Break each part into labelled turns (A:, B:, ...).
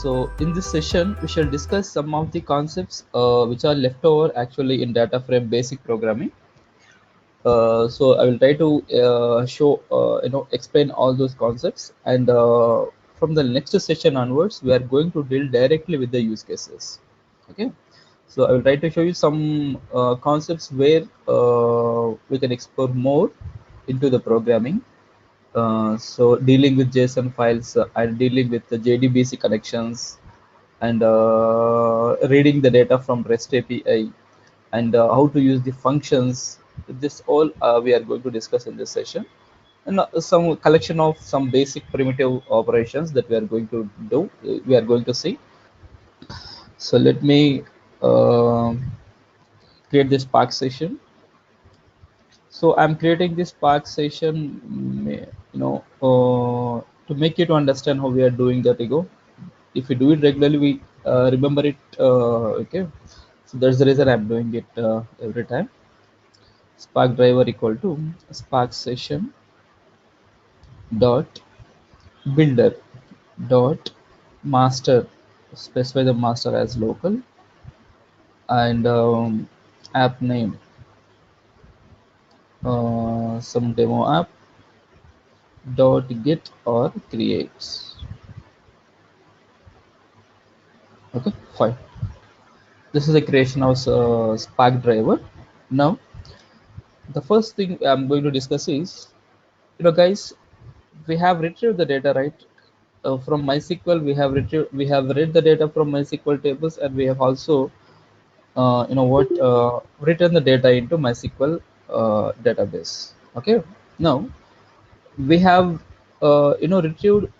A: So in this session, we shall discuss some of the concepts which are left over actually in data frame basic programming. So I will try to show, explain all those concepts, and from the next session onwards, we are going to deal directly with the use cases. Okay. So I will try to show you some concepts where we can explore more into the programming. So dealing with JSON files and dealing with the JDBC connections, and reading the data from REST API, and how to use the functions. This all we are going to discuss in this session, and some collection of some basic primitive operations that we are going to do. We are going to see. So let me uh, create this Spark session. So I'm creating this Spark session, to make you to understand how we are doing that ego. If we do it regularly, we remember it. Okay. So that's the reason I'm doing it every time. Spark driver equal to Spark session dot builder dot master. Specify the master as local, and app name, some demo app dot get or creates. Okay, fine. This is the creation of Spark driver. Now the first thing I'm going to discuss is, guys, we have retrieved the data, right? From MySQL, we have read the data from MySQL tables, and we have also written the data into MySQL database. Okay. Now we have retrieved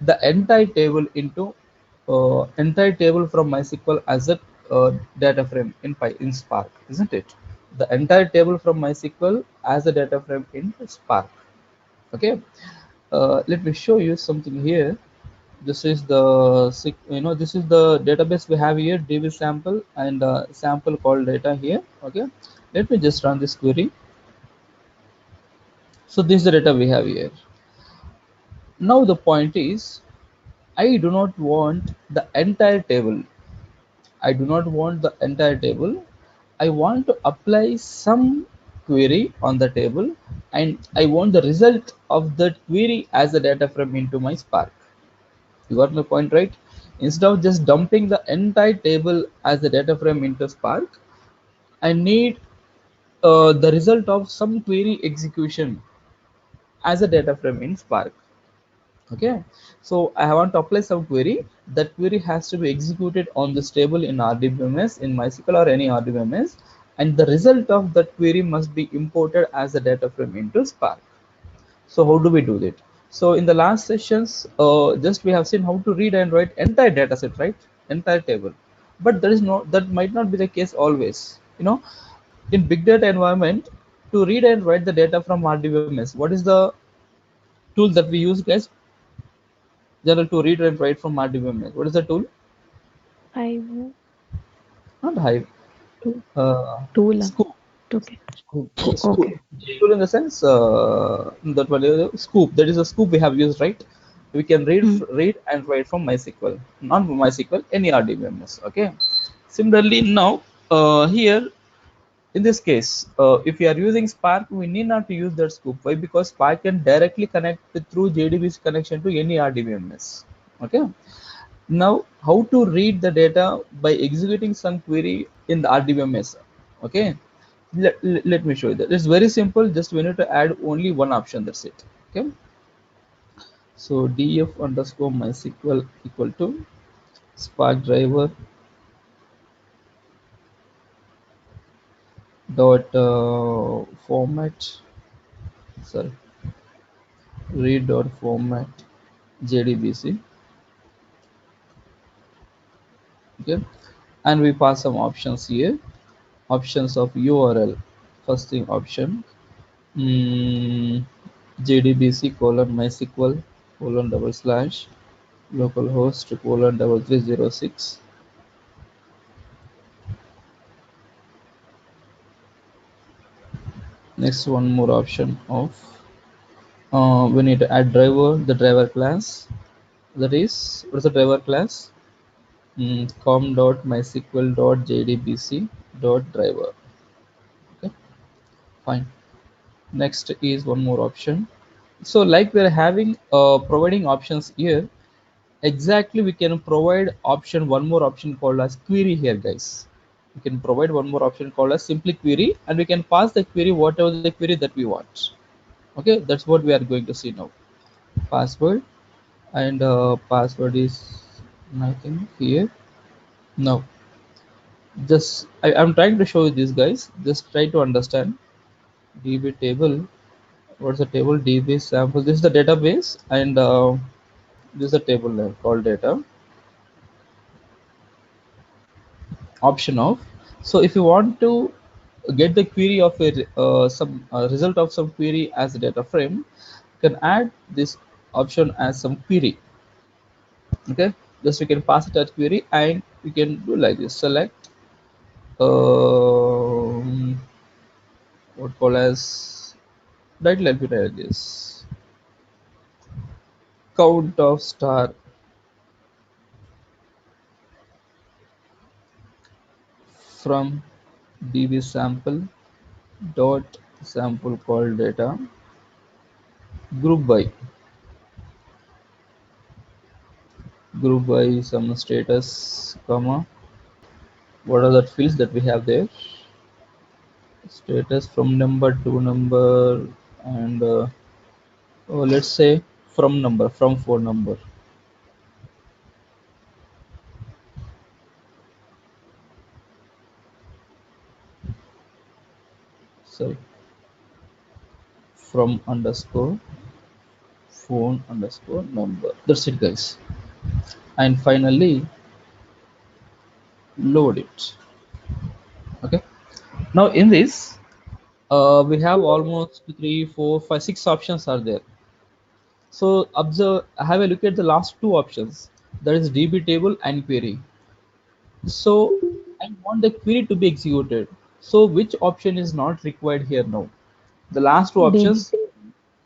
A: the entire table from MySQL as a data frame in Spark, isn't it? The entire table from MySQL as a data frame in Spark. Okay. Let me show you something here. This is the this is the database we have here, db sample, and sample called data here. Okay, let me just run this query. So this is the data we have here. Now the point is, I do not want the entire table. I do not want the entire table. I want to apply some query on the table, and I want the result of that query as a data frame into my Spark. You got my point, right? Instead of just dumping the entire table as a data frame into Spark, I need the result of some query execution as a data frame in Spark. Okay, so I want to apply some query. That query has to be executed on this table in RDBMS, in MySQL or any RDBMS, and the result of that query must be imported as a data frame into Spark. So how do we do that? So in the last sessions, just we have seen how to read and write entire data set, right? Entire table. But that might not be the case always. In big data environment, to read and write the data from RDBMS, what is the tool that we use, guys? General, to read and write from RDBMS. What is the tool?
B: Hive.
A: Not Hive.
B: Tool.
A: Scoop.
B: Okay.
A: Scoop.
B: Okay.
A: Tool in the sense that one Scoop. That is a Scoop we have used, right? We can read and write from MySQL, not MySQL, any RDBMS. Okay. Similarly, now here in this case, if you are using Spark, we need not to use that Scoop. Why? Because Spark can directly connect through JDBC connection to any RDBMS. Okay. Now, how to read the data by executing some query in the RDBMS? Okay, let me show you that. It's very simple. Just we need to add only one option. That's it. Okay. So df underscore MySQL equal to Spark driver dot format. Sorry, read dot format JDBC. Okay, and we pass some options here. Options of URL. First thing option. JDBC colon MySQL colon / localhost colon 3306. Next, one more option of we need to add driver, the driver class. That is, what is the driver class? com.mysql.jdbc.driver. Okay, fine. Next is one more option. So like we're having providing options here, exactly we can provide option, one more option called as query here, guys. We can provide one more option called as simply query, and we can pass the query whatever the query that we want. Okay, that's what we are going to see now. Password, and password is nothing here. Now just I'm trying to show you this, guys. Just try to understand. DB table, what's the table? DB sample, this is the database, and this is a table name called data. Option of, so if you want to get the query of a some result of some query as a data frame, you can add this option as some query. Okay, just you can pass it as query, and you can do like this. Select what call as, right, let me try this, count of star from db sample dot sample called data, group by some status, comma, what are the fields that we have there, status from number to number, and oh, let's say from number, from phone number. Sorry, from underscore phone underscore number. That's it, guys. And finally load it. Okay, now in this we have almost 3, 4, 5, 6 options are there. So observe, have a look at the last two options, that is db table and query. So I want the query to be executed, so which option is not required here now? The last two
B: DB,
A: options.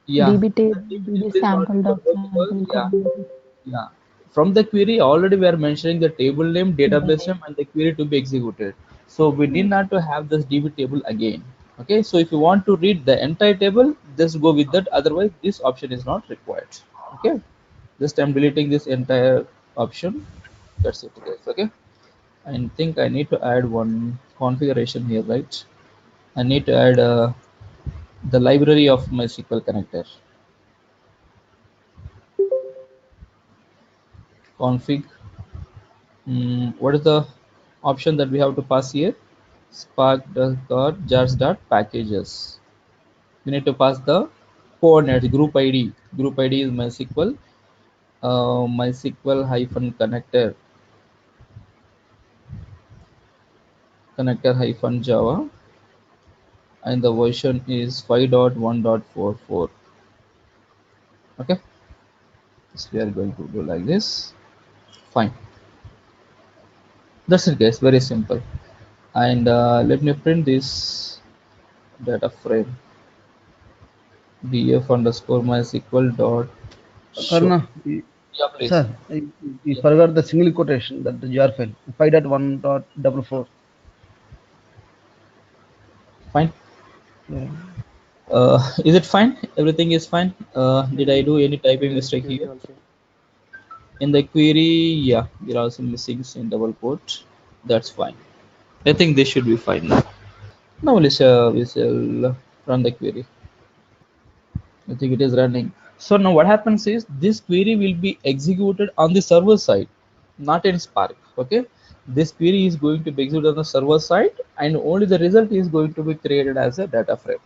A: Yeah,
B: DB
A: the
B: table,
A: db
B: DB
A: table is not
B: sample
A: required.
B: dot
A: Why? Because
B: sample
A: yeah,
B: call.
A: yeah, from the query already we are mentioning the table name,
B: Table
A: database
B: name.
A: name, and the query to be executed, so we need not to have this db table again. Okay, so if you want to read the entire table, just go with that, otherwise this option is not required. Okay, just I'm deleting this entire option. That's it, guys. Okay, I think I need to add one configuration here, right? I need to add the library of MySQL connector. Config. What is the option that we have to pass here? Spark.jars.packages. We need to pass the coordinates, group ID. Group ID is MySQL. MySQL hyphen connector hyphen Java, and the version is 5.1.44. Okay, so we are going to do like this. Fine. That's it, guys. Very simple. And let me print this data frame, df underscore mysql dot show.
C: Karna,
A: Yeah, please.
C: sir, you forgot the single quotation, that the jar file 5.1.44.
A: Fine.
C: Yeah.
A: Is it fine? Everything is fine. Did I
D: In
A: do any typing
D: in the
A: mistake
D: query
A: here?
D: also.
A: In the query, yeah, there are some missings in double quote. That's fine. I think this should be fine now. Now we shall run the query. I think it is running. So now what happens is this query will be executed on the server side, not in Spark. Okay, this query is going to be executed on the server side, and only the result is going to be created as a data frame.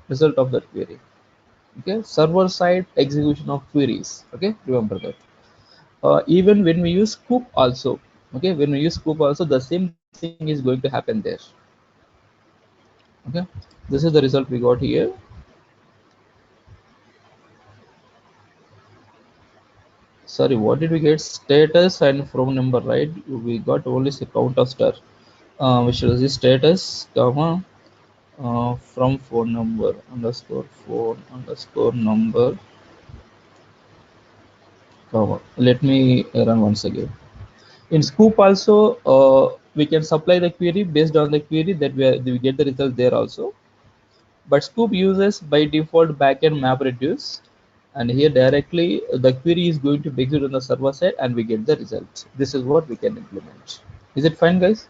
A: Result of that query. Okay, server side execution of queries. Okay, remember that. Even when we use scoop also. Okay, when we use scoop also, the same thing is going to happen there. Okay, this is the result we got here. Sorry, what did we get? Status and from number, right? We got only the count of star, which is the status, comma, from phone number underscore phone underscore number, comma. Let me run once again. In Scoop also, we can supply the query based on the query that we get the result there also. But Scoop uses by default backend MapReduce, and here directly the query is going to be executed on the server side and we get the result. This is what we can implement. Is it fine, guys?